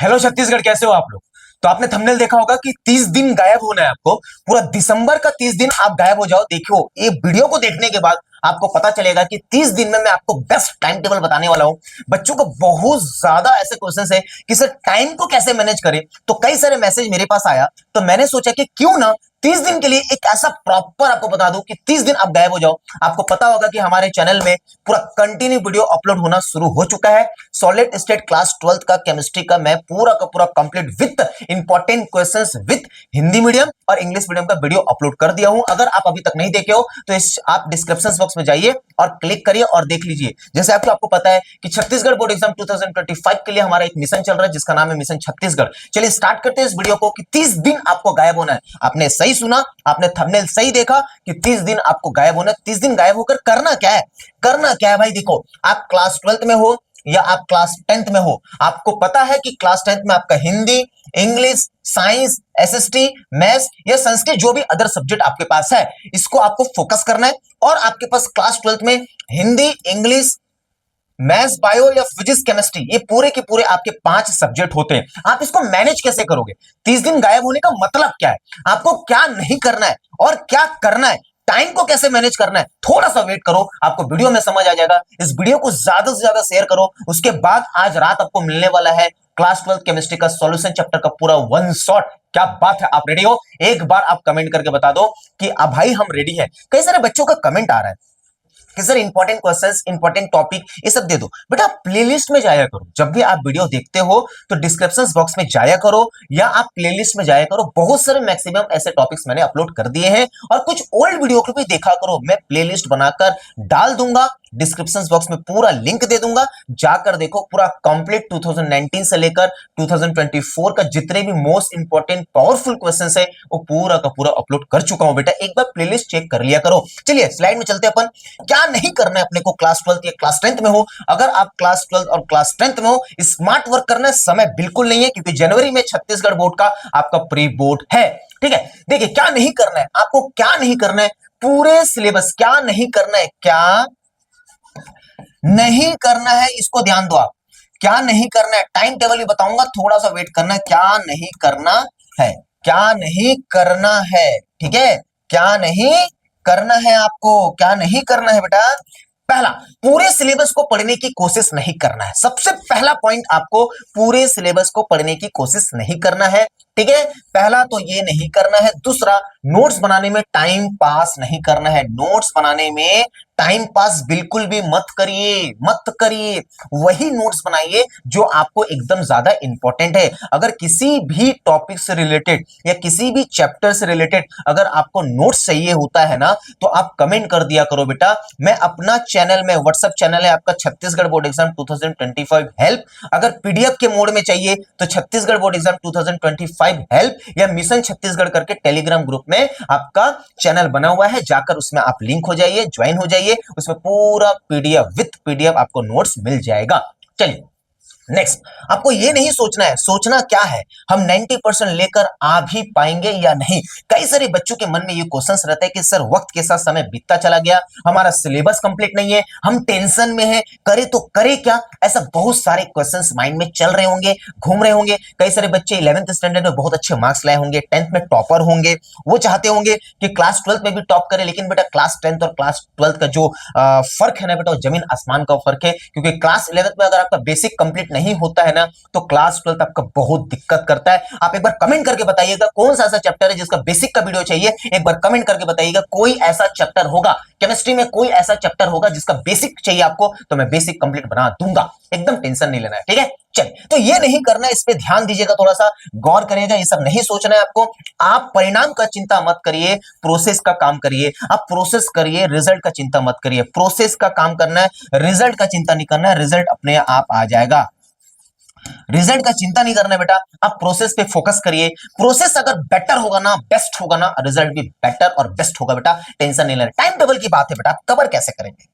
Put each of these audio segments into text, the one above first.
Hello Chhattisgarh, कैसे हो आप लोग। तो आपने थंबनेल देखा होगा कि 30 दिन गायब होना है आपको। पूरा दिसंबर का 30 दिन आप गायब हो जाओ। देखियो, ये वीडियो को देखने के बाद आपको पता चलेगा कि 30 दिन में मैं आपको बेस्ट टाइम टेबल बताने वाला हूं। बच्चों को बहुत ज्यादा ऐसे क्वेश्चंस है कि सर टाइम को कैसे मैनेज करें। तो कई सारे मैसेज मेरे पास आया, तो मैंने सोचा कि क्यों ना 30 दिन के लिए एक ऐसा प्रॉपर आपको बता दूं कि 30 दिन आप गायब हो जाओ। आपको पता होगा कि हमारे चैनल में पूरा कंटिन्यू वीडियो अपलोड होना शुरू हो चुका है। सॉलिड स्टेट क्लास 12th का केमिस्ट्री का मैं पूरा का पूरा complete with important questions with Hindi medium और इंग्लिश मीडियम का वीडियो अपलोड कर दिया हूं। अगर आप अभी तक नहीं देखे हो तो आप डिस्क्रिप्शन बॉक्स में जाइए और क्लिक करिए और देख लीजिए। जैसे आपको पता है कि छत्तीसगढ़ बोर्ड एग्जाम 2025 के लिए हमारा एक मिशन चल रहा है जिसका नाम है मिशन छत्तीसगढ़। चलिए स्टार्ट करते हैं इस वीडियो को कि 30 दिन आपको गायब होना है। आपने सही सुना, आपने थंबनेल सही देखा कि 30 दिन आपको गायब होना है। 30 दिन गायब होकर करना क्या है? करना क्या है भाई? देखो, आप क्लास 12th में हो या आप क्लास 10th में हो, आपको पता है कि क्लास 10th में आपका Hindi, English, science, SST, maths या संस्कृत जो भी अदर सब्जेक्ट आपके पास है, इसको आपको फोकस करना है। और आपके पास क्लास 12th में हिंदी, इंग्लिश, मैथ्स, बायो या फिजिक्स, केमिस्ट्री, ये पूरे के पूरे आपके 5 सब्जेक्ट होते हैं। आप इसको मैनेज कैसे करोगे? 30 दिन गायब होने का मतलब क्या है? आपको क्या नहीं करना है और क्या करना है? टाइम को कैसे मैनेज करना है? थोड़ा सा वेट करो, आपको वीडियो में समझ आ जाएगा। इस वीडियो को ज्यादा से ज्यादा शेयर करो। उसके बाद आज रात आपको मिलने वाला है क्लास 12 केमिस्ट्री का सॉल्यूशन चैप्टर का पूरा वन शॉट। क्या बात है, आप रेडी हो? एक बार आप कमेंट करके बता दो कि अब भाई हम रेडी हैं। कई सारे बच्चों का कमेंट आ रहा है कि sir important questions, important topic ये सब दे दो। बेटा प्लेलिस्ट में जाया करो। जब भी आप वीडियो देखते हो तो डिस्क्रिप्शन बॉक्स में जाया करो या आप प्लेलिस्ट में जाया करो। बहुत सारे मैक्सिमम ऐसे टॉपिक्स मैंने अपलोड कर दिए हैं और कुछ ओल्ड वीडियो को भी देखा करो। मैं प्लेलिस्ट बनाकर डाल दूंगा, डिस्क्रिप्शन बॉक्स में पूरा लिंक दे दूंगा। जाकर देखो, पूरा कंप्लीट 2019 से लेकर 2024 का जितने भी मोस्ट इंपॉर्टेंट पावरफुल क्वेश्चंस है वो पूरा का पूरा अपलोड कर चुका हूं। बेटा एक बार प्लेलिस्ट चेक कर लिया करो। चलिए स्लाइड में चलते अपन। क्या नहीं करना है अपने को क्लास 12th या क्लास 10th में हो? अगर आप क्लास 12th और क्लास 10th में हो, स्मार्ट वर्क करना है, समय बिल्कुल नहीं है क्योंकि जनवरी में छत्तीसगढ़ बोर्ड का आपका प्री बोर्ड है। ठीक है, देखिए क्या नहीं करना है आपको, क्या नहीं करना है, पूरे सिलेबस क्या नहीं करना है, क्या नहीं करना है, इसको ध्यान दो आप। क्या नहीं करना है, टाइम टेबल भी बताऊंगा, थोड़ा सा वेट करना है। क्या नहीं करना है, क्या नहीं करना है, ठीक है, क्या नहीं करना है आपको, क्या नहीं करना है बेटा। पहला, पूरे सिलेबस को पढ़ने की कोशिश नहीं करना है। सबसे पहला पॉइंट, आपको पूरे सिलेबस को पढ़ने की कोशिश नहीं करना है। ठीक है, पहला तो ये नहीं करना है। दूसरा, नोट्स बनाने में टाइम पास नहीं करना है। नोट्स बनाने में टाइम पास बिल्कुल भी मत करिए, मत करिए। वही नोट्स बनाइए जो आपको एकदम ज्यादा इंपॉर्टेंट है। अगर किसी भी टॉपिक से रिलेटेड या किसी भी चैप्टर से रिलेटेड अगर आपको नोट्स चाहिए होता है ना, तो आप कमेंट कर दिया करो बेटा। मैं अपना चैनल में, व्हाट्सएप चैनल है आपका छत्तीसगढ़ बोर्ड एग्जाम 2025 हेल्प। अगर पीडीएफ के मोड में चाहिए तो छत्तीसगढ़ बोर्ड एग्जाम 2025 हेल्प या मिशन छत्तीसगढ़ करके टेलीग्राम ग्रुप में आपका चैनल बना हुआ है। जाकर उसमें आप लिंक हो जाइए, ज्वाइन हो जाइए। उसमें पूरा पीडीएफ विथ पीडीएफ आपको नोट्स मिल जाएगा। चलिए नेक्स्ट, आपको ये नहीं सोचना है, सोचना क्या है, हम 90% लेकर आ भी पाएंगे या नहीं। कई सारे बच्चों के मन में ये क्वेश्चंस रहता है कि सर वक्त के साथ समय बीतता चला गया, हमारा सिलेबस कंप्लीट नहीं है, हम टेंशन में हैं, करे तो करे क्या। ऐसा बहुत सारे क्वेश्चंस माइंड में चल रहे होंगे, घूम रहे होंगे। कई सारे बच्चे 11th स्टैंडर्ड में बहुत अच्छे मार्क्स लाए होंगे, 10th में टॉपर होंगे, वो चाहते होंगे कि क्लास 12th में भी टॉप करे। लेकिन बेटा क्लास 10th और क्लास 12th का जो फर्क है ना बेटा, जमीन आसमान का फर्क है। क्योंकि क्लास 11th में अगर आपका बेसिक कंप्लीट नहीं होता है ना, तो क्लास 12th आपका बहुत दिक्कत करता है। आप एक बार कमेंट करके बताइएगा कौन सा ऐसा चैप्टर है जिसका बेसिक का वीडियो चाहिए। एक बार कमेंट करके बताइएगा, कोई ऐसा चैप्टर होगा केमिस्ट्री में, कोई ऐसा चैप्टर होगा जिसका बेसिक चाहिए आपको, तो मैं बेसिक कंप्लीट बना दूंगा। एकदम टेंशन नहीं लेना है, ठीक है। चलिए, तो ये नहीं करना है, इस पे ध्यान दीजिएगा, थोड़ा सा गौर करिएगा। ये सब नहीं सोचना है आपको। आप परिणाम का चिंता मत करिए, प्रोसेस का काम करिए। आप प्रोसेस करिए, रिजल्ट का चिंता मत करिए। प्रोसेस का काम करना है, रिजल्ट का चिंता नहीं करना है। रिजल्ट अपने आप आ जाएगा। रिजल्ट का चिंता नहीं करना है बेटा, आप प्रोसेस पे फोकस करिए। प्रोसेस अगर बेटर होगा ना, बेस्ट होगा ना, रिजल्ट भी बेटर और बेस्ट होगा बेटा। टेंशन नहीं लेना। टाइम टेबल की बात है बेटा, कवर कैसे करेंगे?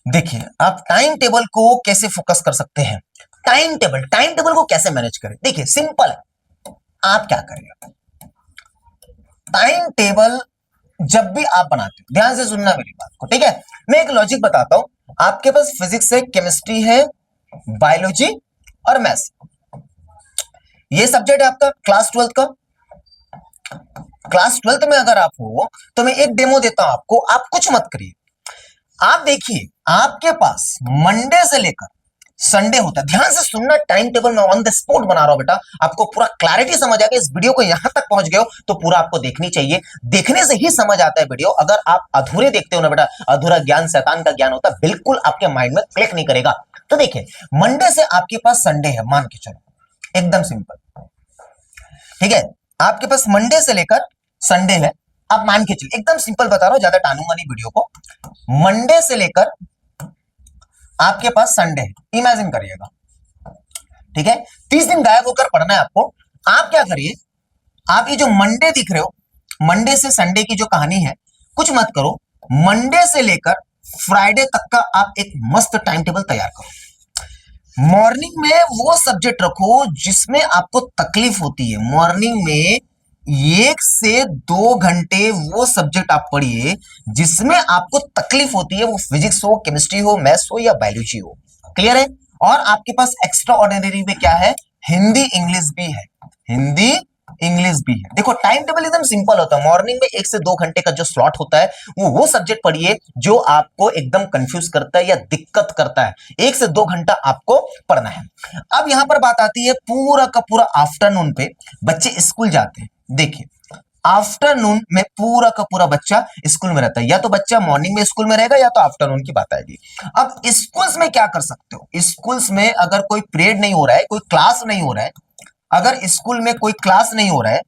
देखिए, आप टाइम टेबल को कैसे फोकस कर सकते हैं। टाइम टेबल को कैसे मैनेज करें? देखिए सिंपल है। आप क्या करिए, टाइम टेबल जब भी आप बनाते हो, ध्यान से सुनना मेरी बात को, ठीक है। मैं एक लॉजिक बताता हूं। आपके पास फिजिक्स है, केमिस्ट्री है, बायोलॉजी और मैथ्स, ये सब्जेक्ट है आपका क्लास 12th का। क्लास 12th में अगर आप हो तो मैं एक डेमो देता हूं आपको, आप कुछ मत करिए। आप देखिए, आपके पास मंडे से लेकर संडे होता है। ध्यान से सुनना, टाइम टेबल में ऑन द स्पॉट बना रहा हूं बेटा, आपको पूरा क्लैरिटी समझ आ गया। इस वीडियो को यहां तक पहुंच गए हो तो पूरा आपको देखनी चाहिए, देखने से ही समझ आता है वीडियो। अगर आप अधूरे देखते हो ना बेटा, अधूरा ज्ञान शैतान का ज्ञान होता है, बिल्कुल आपके माइंड में क्लिक नहीं करेगा। तो देखिए, मंडे से आपके पास संडे है, मान के चलो, एकदम सिंपल, ठीक है। आपके पास मंडे से लेकर संडे है, आप मान के चलिए, एकदम सिंपल बता रहा हूं, ज्यादा टानूंगा नहीं वीडियो को। मंडे से लेकर आपके पास संडे है, इमेजिन करिएगा, ठीक है। 30 दिन गायब होकर पढ़ना है आपको। आप क्या करिए, आप ये जो मंडे दिख रहे हो, मंडे से संडे की जो कहानी है, कुछ मत करो, मंडे से लेकर फ्राइडे तक का आप एक मस्त टाइम टेबल तैयार करो। मॉर्निंग में वो सब्जेक्ट रखो जिसमें आपको तकलीफ होती है। मॉर्निंग में 1 से 2 घंटे वो सब्जेक्ट आप पढ़िए जिसमें आपको तकलीफ होती है, वो फिजिक्स हो, केमिस्ट्री हो, मैथ्स हो या बायोलॉजी हो। क्लियर है। और आपके पास एक्स्ट्रा ऑर्डिनरी में क्या है, हिंदी इंग्लिश भी है, हिंदी इंग्लिश भी है। देखो टाइम टेबल एकदम सिंपल होता है। मॉर्निंग में 1 से 2 घंटे का जो स्लॉट होता है, वो सब्जेक्ट पढ़िए जो आपको एकदम कंफ्यूज करता है या दिक्कत करता है। 1 से 2 घंटा आपको पढ़ना है। अब यहां पर बात आती है पूरा का पूरा आफ्टरनून पे, बच्चे स्कूल जाते हैं। देखिए, आफ्टरनून में पूरा का पूरा बच्चा स्कूल में रहता है, या तो बच्चा मॉर्निंग में स्कूल में रहेगा या तो आफ्टरनून की बात आएगी। अब स्कूल्स में क्या कर सकते हो, स्कूल्स में अगर कोई पीरियड नहीं हो रहा है, कोई क्लास नहीं हो रहा है, अगर स्कूल में कोई क्लास नहीं हो रहा है,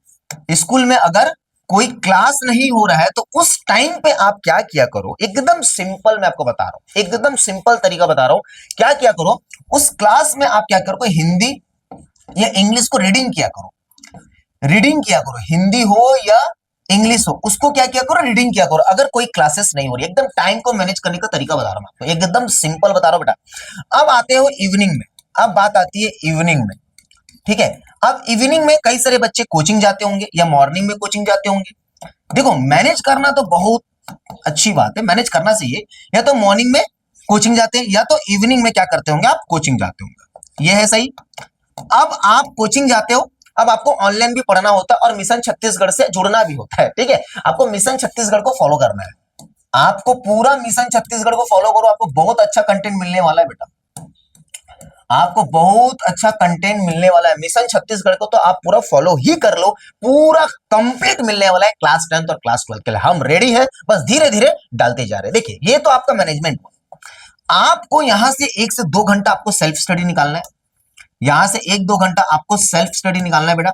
स्कूल में अगर कोई क्लास नहीं हो रहा है, तो उस टाइम पे आप क्या किया करो, एकदम सिंपल मैं आपको बता रहा हूं, एकदम सिंपल तरीका बता रहा हूं। क्या किया करो, उस क्लास में आप क्या करो, कोई हिंदी या इंग्लिश को रीडिंग किया करो, रीडिंग किया करो, हिंदी हो या इंग्लिश हो, उसको क्या किया करो, रीडिंग किया करो। अगर कोई क्लासेस नहीं हो रही, एकदम टाइम को मैनेज करने का तरीका बता रहा हूं आपको, एकदम सिंपल बता रहा हूं बेटा। अब आते हो इवनिंग में, अब बात आती है इवनिंग में, ठीक है। अब इवनिंग में कई सारे बच्चे कोचिंग जाते होंगे या मॉर्निंग में कोचिंग जाते होंगे। देखो मैनेज करना तो बहुत अच्छी बात है, मैनेज करना चाहिए। या तो मॉर्निंग में कोचिंग जाते हैं या तो इवनिंग में क्या करते होंगे, आप कोचिंग जाते होंगे, ये है सही। अब आप कोचिंग जाते हो, अब आपको ऑनलाइन भी पढ़ना होता है और मिशन छत्तीसगढ़ से जुड़ना भी होता है, ठीक है। आपको मिशन छत्तीसगढ़ को फॉलो करना है, आपको पूरा मिशन छत्तीसगढ़ को फॉलो करो, आपको बहुत अच्छा कंटेंट मिलने वाला है बेटा, आपको बहुत अच्छा कंटेंट मिलने वाला है। मिशन छत्तीसगढ़ को तो आप पूरा फॉलो ही कर लो, पूरा कंप्लीट मिलने वाला है क्लास 10th और क्लास 12 के लिए। हम रेडी है, बस धीरे धीरे डालते जा रहे हैं। देखिए ये तो आपका मैनेजमेंट, आपको यहां से 1 से 2 घंटा आपको सेल्फ स्टडी निकालना है, यहां से 1-2 घंटा आपको सेल्फ स्टडी निकालना है बेटा,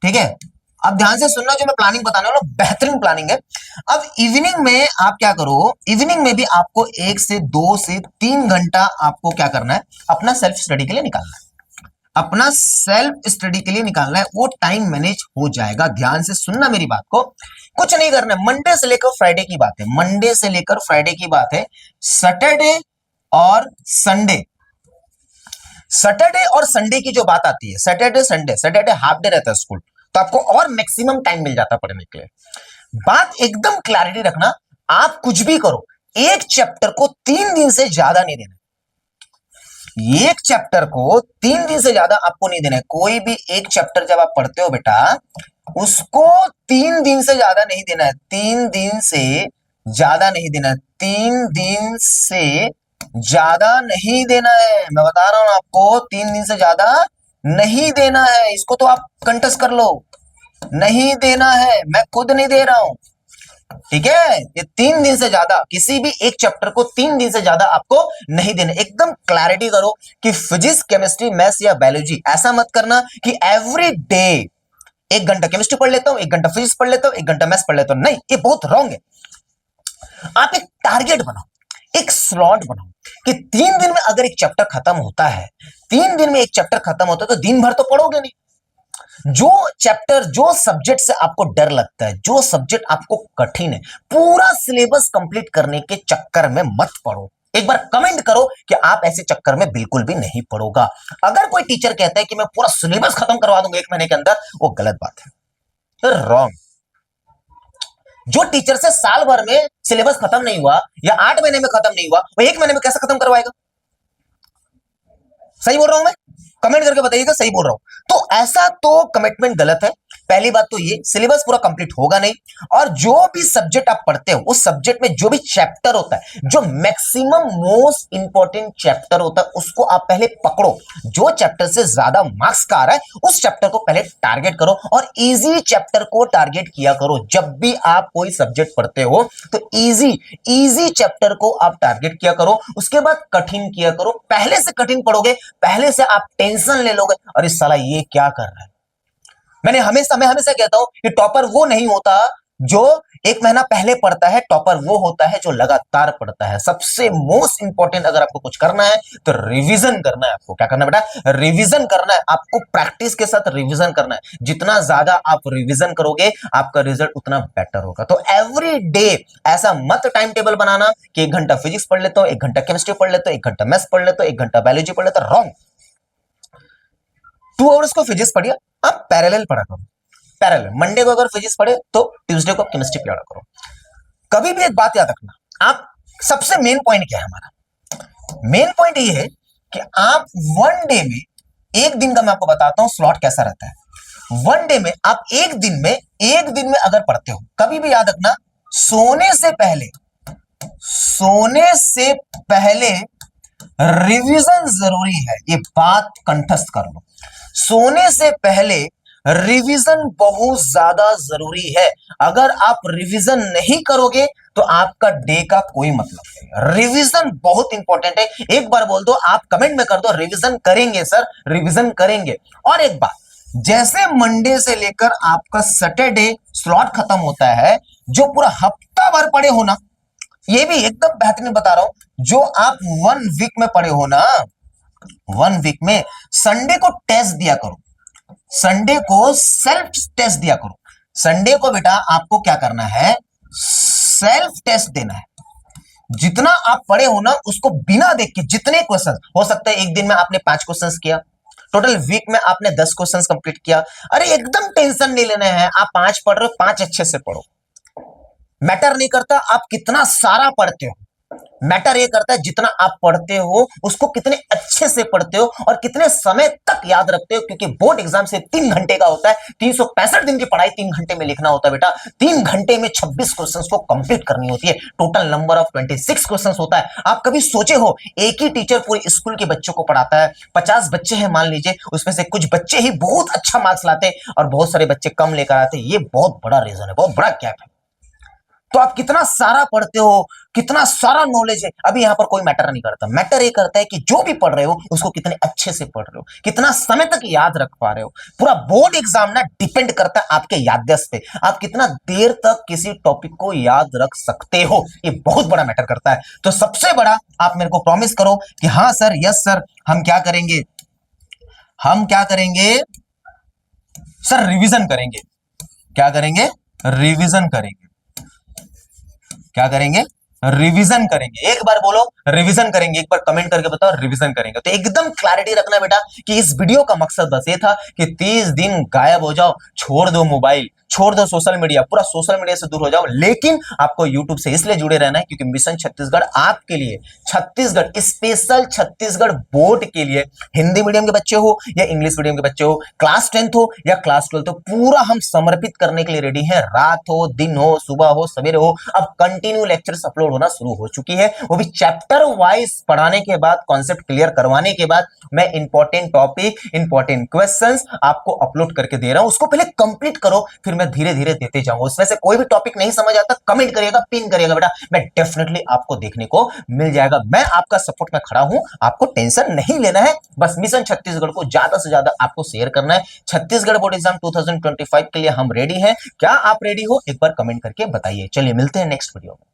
ठीक है। अब ध्यान से सुनना, जो मैं प्लानिंग बताने वाला हूं बेहतरीन प्लानिंग है। अब इवनिंग में आप क्या करो, इवनिंग में भी आपको 1 से 2 से 3 घंटा आपको क्या करना है, अपना सेल्फ स्टडी के लिए निकालना है, अपना सेल्फ स्टडी के लिए निकालना है। वो टाइम मैनेज हो जाएगा। ध्यान से सुनना मेरी बात को, कुछ नहीं करना है। मंडे से लेकर फ्राइडे की बात है, मंडे से लेकर फ्राइडे की बात है। सैटरडे और संडे, सैटरडे और संडे की जो बात आती है, Saturday Sunday, Saturday half day रहता है स्कूल, तो आपको और मैक्सिमम टाइम मिल जाता पढ़ने के लिए। बात एकदम क्लैरिटी रखना, आप कुछ भी करो, एक चैप्टर को 3 दिन से ज्यादा नहीं देना, एक चैप्टर को 3 दिन से ज्यादा आपको नहीं देना है। कोई भी एक चैप्टर जब आप पढ़ते हो बेटा, उसको 3 दिन से ज्यादा नहीं देना है, 3 दिन से ज्यादा नहीं देना है, 3 दिन से ज्यादा नहीं देना है। मैं बता रहा हूं आपको, 3 दिन से ज्यादा नहीं देना है। इसको तो आप कंटस्ट कर लो, नहीं देना है, मैं खुद नहीं दे रहा हूं, ठीक है। ये 3 दिन से ज्यादा किसी भी एक चैप्टर को 3 दिन से ज्यादा आपको नहीं देना। एकदम क्लैरिटी करो कि फिजिक्स, केमिस्ट्री, मैथ्स या बायोलॉजी, ऐसा मत करना कि एवरी डे 1 घंटा केमिस्ट्री पढ़ लेता हूं, 1 घंटा फिजिक्स पढ़ लेता हूं, 1 घंटा मैथ्स पढ़ लेता हूं। नहीं, ये बहुत रॉन्ग है। आप एक टारगेट बनाओ, एक स्लॉट बनाओ कि 3 दिन में अगर एक चैप्टर खत्म होता है, 3 दिन में एक चैप्टर खत्म होता है, तो दिन भर तो पढ़ोगे नहीं। जो चैप्टर, जो सब्जेक्ट से आपको डर लगता है, जो सब्जेक्ट आपको कठिन है, पूरा सिलेबस कंप्लीट करने के चक्कर में मत पढ़ो। एक बार कमेंट करो कि आप ऐसे चक्कर में बिल्कुल भी नहीं पढ़ोगा। अगर कोई टीचर कहता है कि मैं पूरा सिलेबस खत्म करवा दूंगा 1 महीने के अंदर, वो गलत बात है, रॉन्ग। जो टीचर से साल भर में सिलेबस खत्म नहीं हुआ या 8 महीने में खत्म नहीं हुआ, वो 1 महीने में कैसे खत्म करवाएगा? सही बोल रहा हूं मैं? कमेंट करके बताइएगा सही बोल रहा हूं। तो ऐसा तो कमिटमेंट गलत है। पहली बात तो ये सिलेबस पूरा कंप्लीट होगा नहीं, और जो भी सब्जेक्ट आप पढ़ते हो उस सब्जेक्ट में जो भी चैप्टर होता है, जो मैक्सिमम मोस्ट इंपॉर्टेंट चैप्टर होता है, उसको आप पहले पकड़ो। जो चैप्टर से ज्यादा मार्क्स का आ रहा है उस चैप्टर को पहले टारगेट करो, और इजी चैप्टर को टारगेट किया करो। जब भी आप कोई सब्जेक्ट पढ़ते हो तो इजी इजी चैप्टर को आप टारगेट किया करो, उसके बाद कठिन किया करो। पहले से कठिन पढ़ोगे, पहले से आप टेंशन ले लोगे, अरे साला ये क्या कर रहा है। मैं हमेशा कहता हूं कि टॉपर वो नहीं होता जो एक महीना पहले पढ़ता है, टॉपर वो होता है जो लगातार पढ़ता है। सबसे मोस्ट इंपॉर्टेंट अगर आपको कुछ करना है तो रिवीजन करना है। आपको क्या करना है बेटा? रिवीजन करना है। आपको प्रैक्टिस के साथ रिवीजन करना है। जितना ज्यादा आप रिवीजन करोगे आपका रिजल्ट उतना बेटर होगा। तो एवरी डे ऐसा मत टाइम टेबल बनाना कि 1 घंटा फिजिक्स पढ़ लेता हूं, 1 घंटा केमिस्ट्री पढ़ लेता हूं, 1 घंटा मैथ्स पढ़ लेता हूं, 1 घंटा बायोलॉजी पढ़ लेता हूं। रॉन्ग। 2 आवर्स को फिजिक्स पढ़िए, आप पैरेलल पढ़ा करो। पैरेलल मंडे को अगर फिजिक्स पढ़े तो ट्यूसडे को केमिस्ट्री पढ़ा करो। कभी भी एक बात याद रखना, आप सबसे मेन पॉइंट क्या है हमारा? मेन पॉइंट ये है कि आप 1 डे में, एक दिन का मैं आपको बताता हूं स्लॉट कैसा रहता है। 1 डे में आप एक दिन में अगर पढ़ते हो, कभी भी याद रखना, सोने से पहले रिवीजन जरूरी है। ये बात कंठस्थ कर लो। सोने से पहले रिवीजन बहुत ज्यादा जरूरी है। अगर आप रिवीजन नहीं करोगे तो आपका डे का कोई मतलब नहीं। रिवीजन बहुत इंपॉर्टेंट है। एक बार बोल दो, आप कमेंट में कर दो, रिवीजन करेंगे सर, रिवीजन करेंगे। और एक बात, जैसे मंडे से लेकर आपका सैटरडे स्लॉट खत्म होता है, जो पूरा हफ्ता भर पढ़े हो ना, ये भी एकदम बेहतरीन बता रहा हूं, जो आप 1 वीक में पढ़े हो ना, 1 वीक में संडे को टेस्ट दिया करो, संडे को सेल्फ टेस्ट दिया करो। संडे को बेटा आपको क्या करना है? सेल्फ टेस्ट देना है। जितना आप पढ़े हो ना उसको बिना देख के, जितने क्वेश्चन हो सकता है, एक दिन में आपने 5 क्वेश्चन किया, टोटल वीक में आपने 10 क्वेश्चन कंप्लीट किया, अरे एकदम टेंशन नहीं लेना है। आप 5 पढ़ रहे हो, 5 अच्छे से पढ़ो। मैटर नहीं करता आप कितना सारा पढ़ते हो, मैटर ये करता है जितना आप पढ़ते हो उसको कितने अच्छे से पढ़ते हो और कितने समय तक याद रखते हो। क्योंकि बोर्ड एग्जाम से 3 घंटे का होता है, 365 दिन की पढ़ाई 3 घंटे में लिखना होता है बेटा। 3 घंटे में 26 क्वेश्चंस को कंप्लीट करनी होती है। टोटल नंबर ऑफ 26 क्वेश्चंस होता है। आप कभी सोचे हो, एक ही टीचर पूरे स्कूल के बच्चों को पढ़ाता है, 50 बच्चे हैं मान लीजिए, उसमें से कुछ बच्चे ही बहुत अच्छा मार्क्स लाते हैं और बहुत सारे बच्चे कम लेकर आते हैं। ये बहुत बड़ा रीजन है, बहुत बड़ा गैप है। तो आप कितना सारा पढ़ते हो, कितना सारा नॉलेज है, अभी यहां पर कोई मैटर नहीं करता। मैटर ये करता है कि जो भी पढ़ रहे हो उसको कितने अच्छे से पढ़ रहे हो, कितना समय तक याद रख पा रहे हो। पूरा बोर्ड एग्जाम ना डिपेंड करता है आपके याददाश्त पे, आप कितना देर तक किसी टॉपिक को याद रख सकते हो, ये बहुत बड़ा मैटर करता है। तो सबसे बड़ा, आप मेरे को प्रॉमिस करो कि हाँ सर, यस सर, हम क्या करेंगे सर? रिवीजन करेंगे। क्या करेंगे? रिवीजन करेंगे। क्या करेंगे? रिवीजन करेंगे। एक बार बोलो रिवीजन करेंगे, एक बार कमेंट करके बताओ रिवीजन करेंगे। तो एकदम क्लैरिटी रखना बेटा कि इस वीडियो का मकसद बस ये था कि 30 दिन गायब हो जाओ, छोड़ दो मोबाइल, छोड़ दो सोशल मीडिया, पूरा सोशल मीडिया से दूर हो जाओ। लेकिन आपको यूट्यूब से इसलिए जुड़े रहना है क्योंकि मिशन छत्तीसगढ़ आपके लिए, छत्तीसगढ़ स्पेशल छत्तीसगढ़ बोर्ड के लिए, हिंदी मीडियम के बच्चे हो या इंग्लिश मीडियम के बच्चे हो, क्लास 10th हो या क्लास 12th हो, पूरा हम समर्पित करने के लिए रेडी हैं। रात हो, दिन हो, सुबह हो, सवेरे हो, अब कंटिन्यू लेक्चर्स अपलोड होना शुरू हो चुकी है, वो भी चैप्टर वाइज पढ़ाने के बाद, कॉन्सेप्ट क्लियर करवाने के बाद मैं इंपॉर्टेंट टॉपिक, इंपॉर्टेंट क्वेश्चंस आपको अपलोड करके दे रहा हूं। उसको पहले कंप्लीट करो, फिर मैं धीरे धीरे देते जाऊंगा। उसमें से कोई भी टॉपिक नहीं समझ आता, कमेंट करिएगा, पिन करिएगा बेटा, मैं डेफिनेटली आपको देखने को मिल जाएगा। मैं आपका सपोर्ट में खड़ा हूं, आपको टेंशन नहीं लेना है। बस मिशन छत्तीसगढ़ को ज्यादा से ज्यादा आपको शेयर करना है। छत्तीसगढ़ बोर्ड एग्जाम 2025 के लिए हम रेडी हैं। क्या आप रेडी हो? एक बार कमेंट करके बताइए। चलिए मिलते हैं नेक्स्ट वीडियो में।